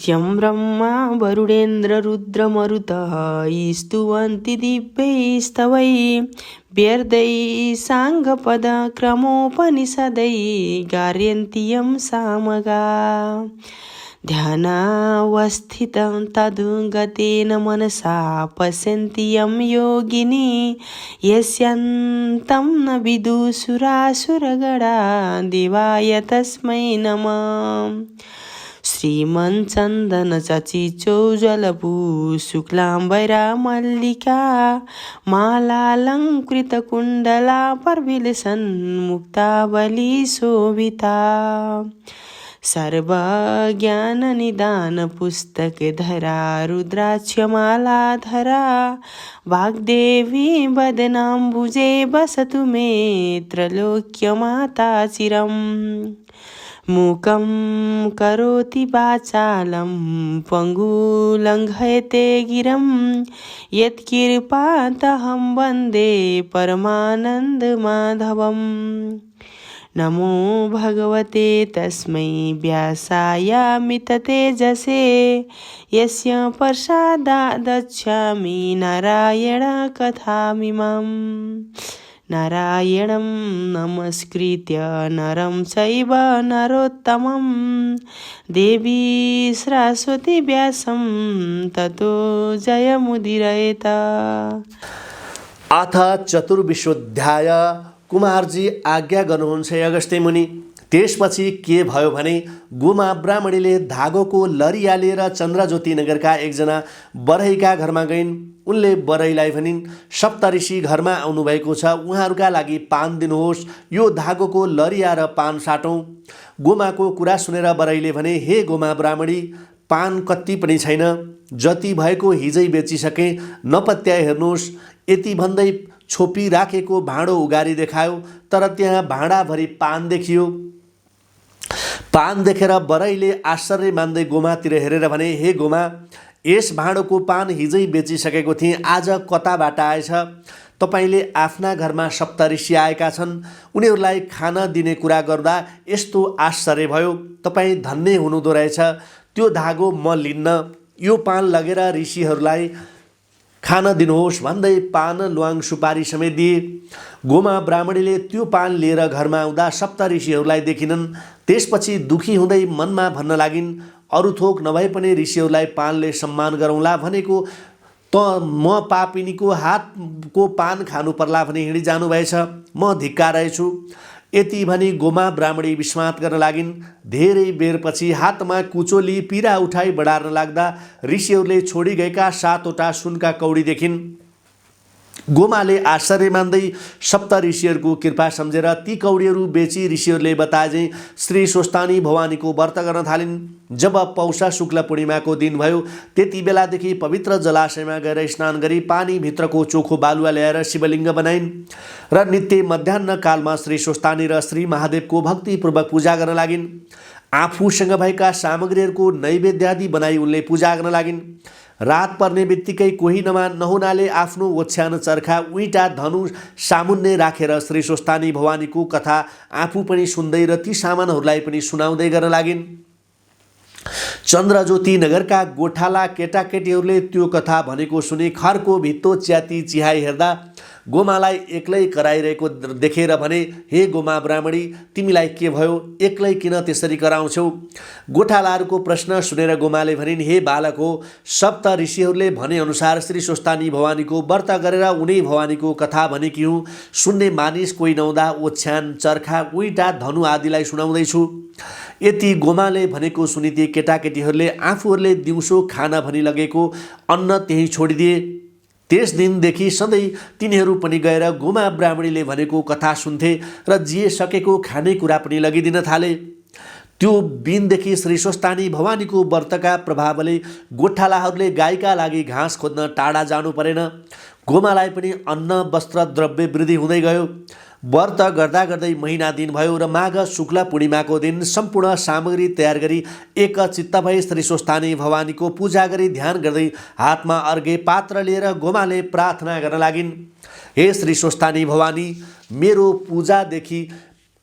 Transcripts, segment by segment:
यं ब्रह्मा वरुणेन्द्र रुद्रमरुतः स्तुवन्ति दिव्यैस्तवैः व्यर्दैः साङ्गपदक्रमोपनिषदैः गार्यन्ति यं सामगाः। ध्यानावस्थितं तद्गतेन मनसा पश्यन्ति यं योगिनी यस्यान्तं न विदुषुरासुरगणा देवाय तस्मै नमः। श्रीमन्चन्दनचचिचौज्ज्वलभू शुक्लाम्बरा मल्लिका मालालङ्कृतकुण्डला परविलसन् मुक्तावली शोभिता। सर्वज्ञाननिदानपुस्तकधरा रुद्राक्षमालाधरा वाग्देवी वदनाम्बुजे वसतु मे त्रैलोक्यमाता चिरम्। मूकं करोति वाचालं पङ्गुलङ्घयते गिरं यत्कृपातहं वन्दे परमानन्दमाधवम्। नमो भगवते तस्मै व्यासायामिततेजसे यस्य प्रसादादच्छामि नारायणकथामिमाम्। नारायणं नमस्कृत्य नरं चैव नरोत्तमं देवी सरस्वती व्यासं ततो जयमुदीरयेत। अथ चतुर्विशोऽध्याय। कुमारजी आज्ञा गर्नुहुन्छ अगस्त्य मुनि। त्यसपछि के भयो भने गोमा ब्राह्मणीले धागोको लरिया लिएर चन्द्रज्योति नगरका एकजना बरैका घरमा गइन्। उनले बरैलाई भनिन्, सप्तऋषि घरमा आउनुभएको छ, उहाँहरूका लागि पान दिनुहोस्, यो धागोको लरिया र पान साटौँ। गोमाको कुरा सुनेर बरैले भने, हे गोमा ब्राह्मणी, पान कति पनि छैन, जति भएको हिजै बेचिसके, नपत्याए हेर्नुहोस्। यति भन्दै छोपी राखेको भाँडो उगारी देखायो, तर त्यहाँ भाँडाभरि पान देखियो। पान देखेर बरैले आश्चर्य मान्दै गोमातिर हेरेर भने, हे गोमा, यस भाँडोको पान हिजै बेचिसकेको थिएँ, आज कताबाट आएछ? तपाईँले आफ्ना घरमा सप्तऋषि आएका छन्, उनीहरूलाई खाना दिने कुरा गर्दा यस्तो आश्चर्य भयो। तपाईँ धन्य हुनुहुँदो रहेछ। त्यो धागो म लिन्न, यो पान लगेर ऋषिहरूलाई खान दिनुहोस् भन्दै पान ल्वाङ सुपारी समेत दिए। गोमा ब्राह्मणीले त्यो पान लिएर घरमा आउँदा सप्तऋषिहरूलाई देखिनन्। त्यसपछि दुखी हुँदै मनमा भन्न लागिन्, अरू थोक नभए पनि ऋषिहरूलाई पानले सम्मान गरौँला भनेको त म पापिनीको हातको पान खानु पर्ला भने हिँडी जानुभएछ, म धिक्कारेछु। यति भनी गोमा ब्राह्मणी विस्मात गर्न लागिन्। धेरै बेरपछि हातमा कुचोली पिरा उठाई बढार्न लाग्दा ऋषिहरूले छोडी गएका 7वटा सुनका कौडी देखिन्। गोमाले आश्चर्य मान्दै सप्त ऋषिहरूको कृपा सम्झेर ती कौडीहरू बेची ऋषिहरूले बताए श्री स्वस्थानी भवानीको व्रत गर्न थालिन्। जब पौषा शुक्ल पूर्णिमाको दिन भयो, त्यति बेलादेखि पवित्र जलाशयमा गएर स्नान गरी पानी भित्रको चोखो बालुवा ल्याएर शिवलिङ्ग बनाइन् र नित्य मध्याह्न कालमा श्री स्वस्थानी र श्री महादेवको भक्तिपूर्वक पूजा गर्न लागिन्। आफूसँग भएका सामग्रीहरूको नैवेद्यादि बनाई उनले पूजा गर्न लागिन्। रात पर्ने बित्तिकै कोही नहुनाले आफ्नो ओछ्यान, चर्खा, उइँटा, धनु सामुन्ने राखेर श्री स्वस्थानी भवानीको कथा आफू पनि सुन्दै र ती सामानहरूलाई पनि सुनाउँदै गर्न लागिन्। चन्द्रज्योति नगरका गोठाला केटाकेटीहरूले त्यो कथा भनेको सुने खरको भित्तो च्याती चिहाई हेर्दा गोमालाई एक्लै कराइरहेको देखेर भने, हे गोमा ब्राह्मणी, तिमीलाई के भयो? एक्लै किन त्यसरी कराउँछौ? गोठालाहरूको प्रश्न सुनेर गोमाले भनिन्, हे बालक हो, सप्त ऋषिहरूले भनेअनुसार श्री स्वस्थानी भवानीको व्रत गरेर उनी भवानीको कथा भनेकी हुँ। सुन्ने मानिस कोही नहुँदा ओछ्यान, चर्खा, उइँटा, धनु आदिलाई सुनाउँदैछु। यति गोमाले भनेको सुनि ती केटाकेटीहरूले आफूहरूले दिउँसो खाना भनी लगेको अन्न त्यहीँ छोडिदिए। त्यस दिनदेखि सधैँ तिनीहरू पनि गएर गोमा ब्राह्मणीले भनेको कथा सुन्थे र जे सकेको खानेकुरा पनि लगिदिन थाले। त्यो दिनदेखि श्री स्वस्थानी भवानीको व्रतका प्रभावले गोठालाहरूले गाईका लागि घाँस खोज्न टाढा जानु परेन। गोमालाई पनि अन्न, वस्त्र, द्रव्य वृद्धि हुँदै गयो। व्रत गर्दा गर्दै महिना दिन भयो र माघ शुक्ल पूर्णिमाको दिन सम्पूर्ण सामग्री तयार गरी एकचित्त भई श्री स्वस्थानी भवानीको पूजा गरी ध्यान गर्दै हातमा अर्घे पात्र लिएर गोमाले प्रार्थना गर्न लागिन्। हे श्री स्वस्थानी भवानी, मेरो पूजादेखि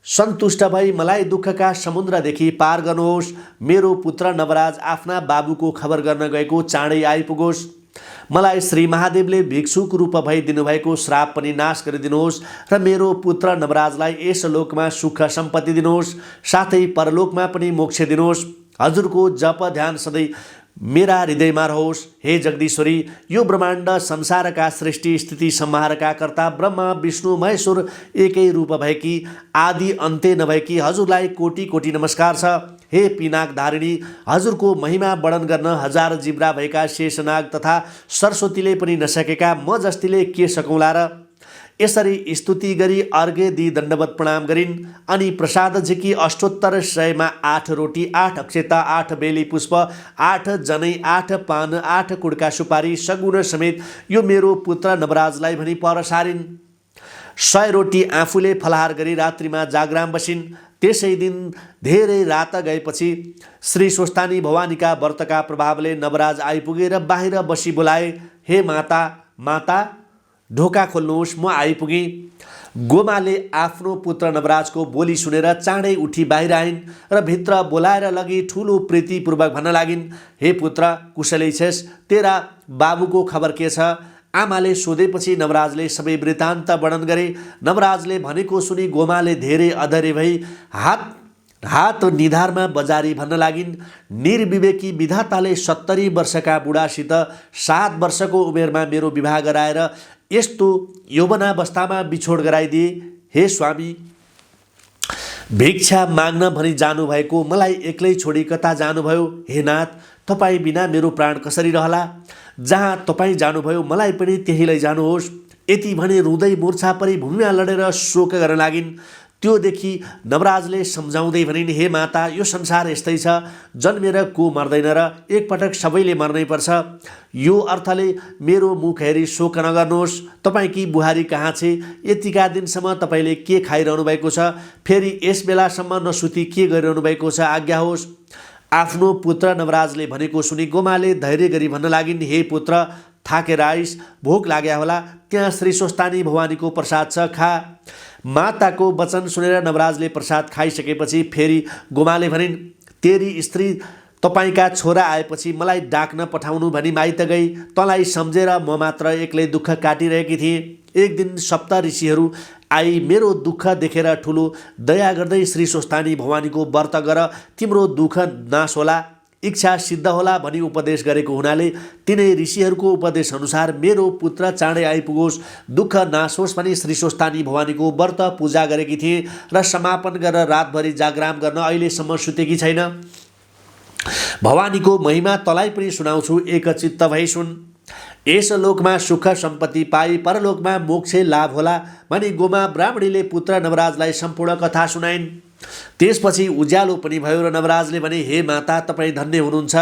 सन्तुष्ट भई मलाई दुःखका समुद्रदेखि पार गर्नुहोस्। मेरो पुत्र नवराज आफ्ना बाबुको खबर गर्न गएको चाँडै आइपुगोस्। मलाई श्री महादेवले भिक्षुको रूप भई दिनुभएको श्राप पनि नाश गरिदिनुहोस् र मेरो पुत्र नवराजलाई यस लोकमा सुख सम्पत्ति दिनुहोस्, साथै परलोकमा पनि मोक्ष दिनुहोस्। हजुरको जप ध्यान सधैँ मेरा हृदयमा रहोस्। हे जगदीश्वरी, यो ब्रह्माण्ड संसारका सृष्टि स्थिति संहारका कर्ता ब्रह्मा विष्णु महेश्वर एकै रूप भएकी आदि अन्त्य नभएकी हजुरलाई कोटि कोटि नमस्कार छ। हे पिनाक धारिणी, हजुरको महिमा वर्णन गर्न हजार जिब्रा भएका शेषनाग तथा सरस्वतीले पनि नसकेका म जस्तीले के सकौँला र। यसरी स्तुति गरी अर्घ्य दिई दण्डवत प्रणाम गरिन्। अनि प्रसाद झिकी अष्टोत्तर 100मा 8 रोटी, 8 अक्षता, 8 बेली पुष्प, 8 जनै, 8 पान, 8 कुड्का सुपारी सगुन समेत यो मेरो पुत्र नवराजलाई भनी पर सारिन्। 100 रोटी आफूले फलाहार गरी रात्रिमा जागराम बसिन्। त्यसै दिन धेरै रात गएपछि श्री स्वस्थानी भवानीका व्रतका प्रभावले नवराज आइपुगेर बाहिर बसी बोलाए, हे माता, माता ढोका खोल्नुहोस्, म आइपुगेँ। गोमाले आफ्नो पुत्र नवराजको बोली सुनेर चाँडै उठी बाहिर आइन् र भित्र बोलाएर लगी ठुलो प्रीतिपूर्वक भन्न लागिन्, हे पुत्र, कुशलै छेस्? तेरा बाबुको खबर के छ? आमाले सोधेपछि नवराजले सबै वृत्तान्त वर्णन गरे। नवराजले भनेको सुनि गोमाले धेरै अधैर्य भई हात निधारमा बजारी भन्न लागिन्, निर्विवेकी विधाताले 70 वर्षका बुढासित 7 वर्षको उमेरमा मेरो विवाह गराएर यस्तो यौवनावस्थामा बिछोड गराइदिए। हे स्वामी, भिक्षा माग्न भनी जानुभएको मलाई एक्लै छोडी कता जानुभयो? हे नाथ, तपाईँ बिना मेरो प्राण कसरी रहला? जहाँ तपाईँ जानुभयो मलाई पनि त्यही लैजानुहोस्। यति भने रुँदै मूर्छा परी भूमिमा लडेर शोक गर्न लागिन्। त्यो देखि नवराजले सम्झाउँदै भनिन्, हे माता, यो संसार यस्तै छ, जन्मेर को मर्दैन र एकपटक सबैले मर्नै पर्छ। यो अर्थले मेरो मुख हेरी शोक नगर्नुहोस्। तपाईँकी बुहारी कहाँ छे? यतिका दिनसम्म तपाईँले के खाइरहनु भएको छ? फेरि यस बेलासम्म नसुती के गरिरहनु भएको छ? आज्ञा होस्। आफ्नो पुत्र नवराजले भनेको सुनि गोमाले धैर्य गरी भन्न लागिन्, हे पुत्र, थाकेर आइस, भोक लाग्या होला, त्यहाँ श्री स्वस्थानी भवानीको प्रसाद छ, खा। माताको वचन सुनेर नवराजले प्रसाद खाइसकेपछि फेरि गोमाले भनिन्, तेरी स्त्री तपाईँका छोरा आएपछि मलाई डाक्न पठाउनु भनी माइत गई। तँलाई सम्झेर म मात्र एक्लै दुःख काटिरहेकी थिएँ। एक दिन सप्त ऋषिहरू आई मेरो दुःख देखेर ठुलो दया गर्दै श्री स्वस्थानी भवानीको व्रत गर, तिम्रो दुःख नाश होला, इच्छा सिद्ध होला भनी उपदेश गरेको हुनाले तिनै ऋषिहरूको उपदेश अनुसार मेरो पुत्र चाँडै आइपुगोस्, दुःख नाश होस् भनी श्री स्वस्थानी भवानीको व्रत पूजा गरेकी थिए र समापन गरेर रातभरि जागराम गर्न अहिलेसम्म सुतेकी छैन। भवानीको महिमा तँलाई पनि सुनाउँछु, एकचित्त भई सुन। यस लोकमा सुख सम्पत्ति पाई परलोकमा मोक्ष लाभ होला भनी गोमा ब्राह्मणीले पुत्र नवराजलाई सम्पूर्ण कथा सुनाइन्। त्यसपछि उज्यालो पनि भयो र नवराजले भने, हे माता, तपाईँ धन्य हुनुहुन्छ।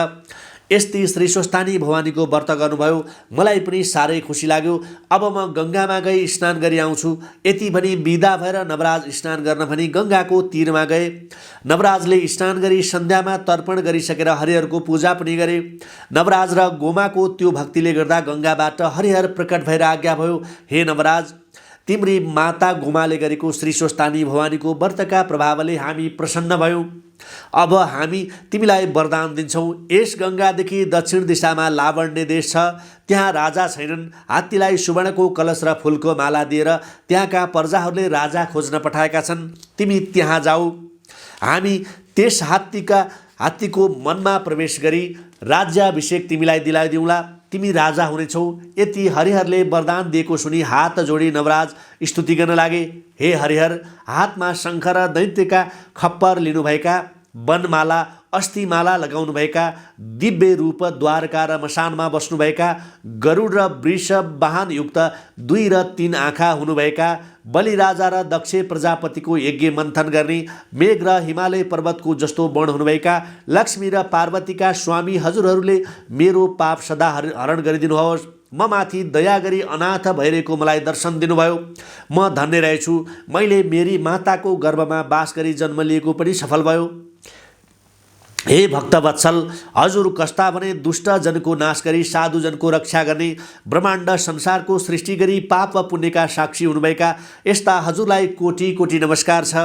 यस्तै श्री स्वस्थानी भवानीको व्रत गर्नुभयो, मलाई पनि साह्रै खुसी लाग्यो। अब म गङ्गामा गई स्नान गरी आउँछु। यति भनी बिदा भएर नवराज स्नान गर्न भनी गङ्गाको तीरमा गए। नवराजले स्नान गरी सन्ध्यामा तर्पण गरिसकेर हरिहरको पूजा पनि गरे। नवराज र गोमाको त्यो भक्तिले गर्दा गङ्गाबाट हरिहर प्रकट भएर आज्ञा भयो, हे नवराज, तिम्री माता गोमाले गरेको श्री स्वस्थानी भवानीको व्रतका प्रभावले हामी प्रसन्न भयौँ। अब हामी तिमीलाई वरदान दिन्छौँ। यस गङ्गादेखि दक्षिण दिशामा लावण्य देश छ, त्यहाँ राजा छैनन्। हात्तीलाई सुवर्णको कलश र फुलको माला दिएर त्यहाँका प्रजाहरूले राजा खोज्न पठाएका छन्। तिमी त्यहाँ जाऊ। हामी त्यस हात्तीको मनमा प्रवेश गरी राज्याभिषेक तिमीलाई दिलाइदिउँला। तिमी राजा हुनेछौ। यति हरिहरले वरदान दिएको सुनि हात जोडी नवराज स्तुति गर्न लागे। हे हरिहर, हातमा शङ्ख र दैत्यका खप्पर लिनुभएका, वनमाला अस्थिमाला लगाउनुभएका, दिव्य रूप द्वारका र मसानमा बस्नुभएका, गरुड र वृष वाहनयुक्त 2 र 3 आँखा हुनुभएका, बलिराजा र दक्ष प्रजापतिको यज्ञ मन्थन गर्ने, मेघ र हिमालय पर्वतको जस्तो वर्ण हुनुभएका, लक्ष्मी र पार्वतीका स्वामी हजुरहरूले मेरो पाप सदा हरण गरिदिनुहोस्। म माथि दया गरी अनाथ भइरहेको मलाई दर्शन दिनुभयो। म धन्य रहेछु। मैले मेरी माताको गर्भमा बास गरी जन्म लिएको पनि सफल भयो। हे भक्तवत्सल, हजुर कस्ता भने दुष्ट जनको नाश गरी साधु जनको रक्षा गर्ने, ब्रह्माण्ड संसारको सृष्टि गरी पाप व पुण्यका साक्षी हुनुभएका यस्ता हजुरलाई कोटी कोटी नमस्कार छ।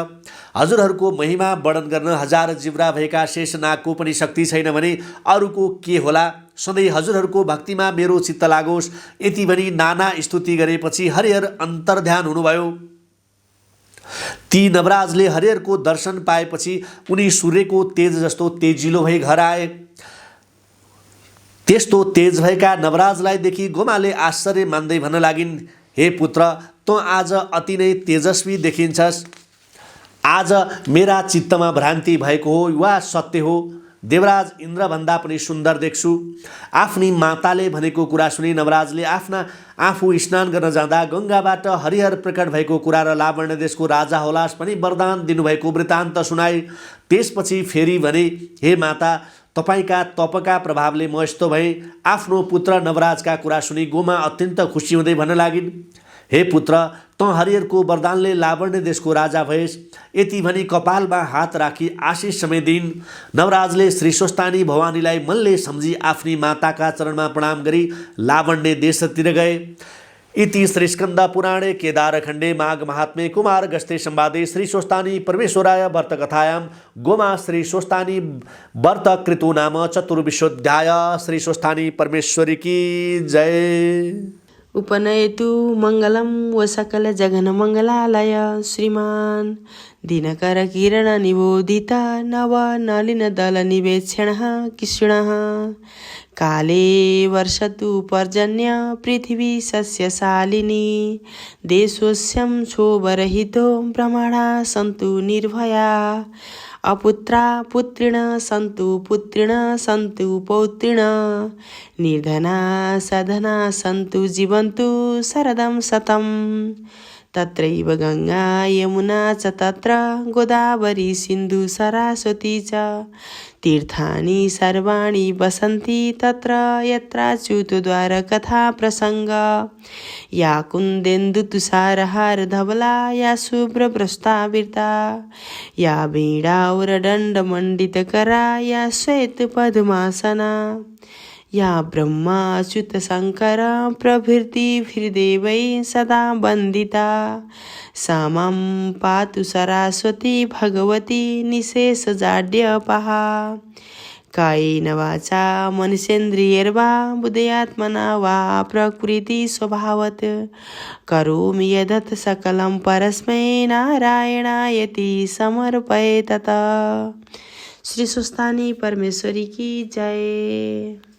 हजुरहरूको महिमा वर्णन गर्न हजार जिब्रा भएका शेषनागको पनि शक्ति छैन भने अरूको के होला। सधैँ हजुरहरूको भक्तिमा मेरो चित्त लागोस्, यति भनी नाना स्तुति गरेपछि हरिहर अन्तर्ध्यान हुनुभयो। ती नवराजले हरिहरको दर्शन पाएपछि उनी सूर्यको तेज जस्तो तेजिलो भई घर आए। त्यस्तो तेज भएका नवराजलाई देखि गोमाले आश्चर्य मान्दै भन्न लागिन्, हे पुत्र, तँ आज अति नै तेजस्वी देखिन्छस्। आज मेरा चित्तमा भ्रान्ति भएको हो वा सत्य हो? देवराज इन्द्रभन्दा पनि सुन्दर देख्छु। आफ्नी माताले भनेको कुरा सुनि नवराजले आफू स्नान गर्न जाँदा गङ्गाबाट हरिहर प्रकट भएको कुरा र लावण्य देशको राजा होलास् पनि वरदान दिनुभएको वृत्तान्त सुनाए। त्यसपछि फेरि भने, हे माता, तपाईँका तपका प्रभावले म यस्तो भएँ। आफ्नो पुत्र नवराजका कुरा सुनि गोमा अत्यन्त खुसी हुँदै भन्न लागिन्, हे पुत्र, तँ हरिहरको वरदानले लावण्य देशको राजा भएस्। यति भनी कपालमा हात राखी आशिष समय दिइन्। नवराजले श्री स्वस्तानी भवानीलाई मनले सम्झी आफ्नी माताका चरणमा प्रणाम गरी लावण्य देशतिर गए। इति श्री स्कन्द पुराणे केदारखण्डे माघ महात्म्ये कुमार गस्ते संवादे श्री स्वस्तानी परमेश्वराय व्रत कथायां गोमा श्री स्वस्तानी व्रत कृतो नाम चतुर्विंशोऽध्याय। श्री स्वस्तानी परमेश्वरी की जय। उपनयतु मङ्गलं व सकल जगन मङ्गलालय श्रीमान् दिनकर किरण निबोधित नव नलिन दल निवेक्षणः कृष्णः काले वर्षतु पर्जन्य पृथिवी सस्यशालिनी देशोऽस्यं क्षोभरहितो ब्रह्मणा सन्तु निर्भया अपुत्रा पुत्रिण सन्तु पुत्रिण सन्तु पौत्रिण निर्धना सधना सन्तु जीवन्तु शरदं शतं तत्रैव गङ्गा यमुना च तत्र गोदावरी सिन्धु सरस्वती च तीर्थानि सर्वाणि वसन्ति तत्र यत्राच्युतद्वार कथा प्रसङ्ग या कुन्देन्दु तुषारहार धवला या शुभ्रभ्रष्टावृता या वीणाउरदण्डमण्डितकरा या श्वेत पद्मासना या ब्रह्माच्युत शङ्कर प्रभृतिभिर्देवै सदा वन्दिता सा मां पातु सरस्वती भगवती निशेषजाड्यपहा कायेन वाचा मनसेन्द्रियैर्वा बुद्ध्यात्मना वा प्रकृति स्वभावत् करोमि यदत् सकलं परस्मै नारायणायति समर्पये तत्। श्री स्वस्तानी परमेश्वरी की जय।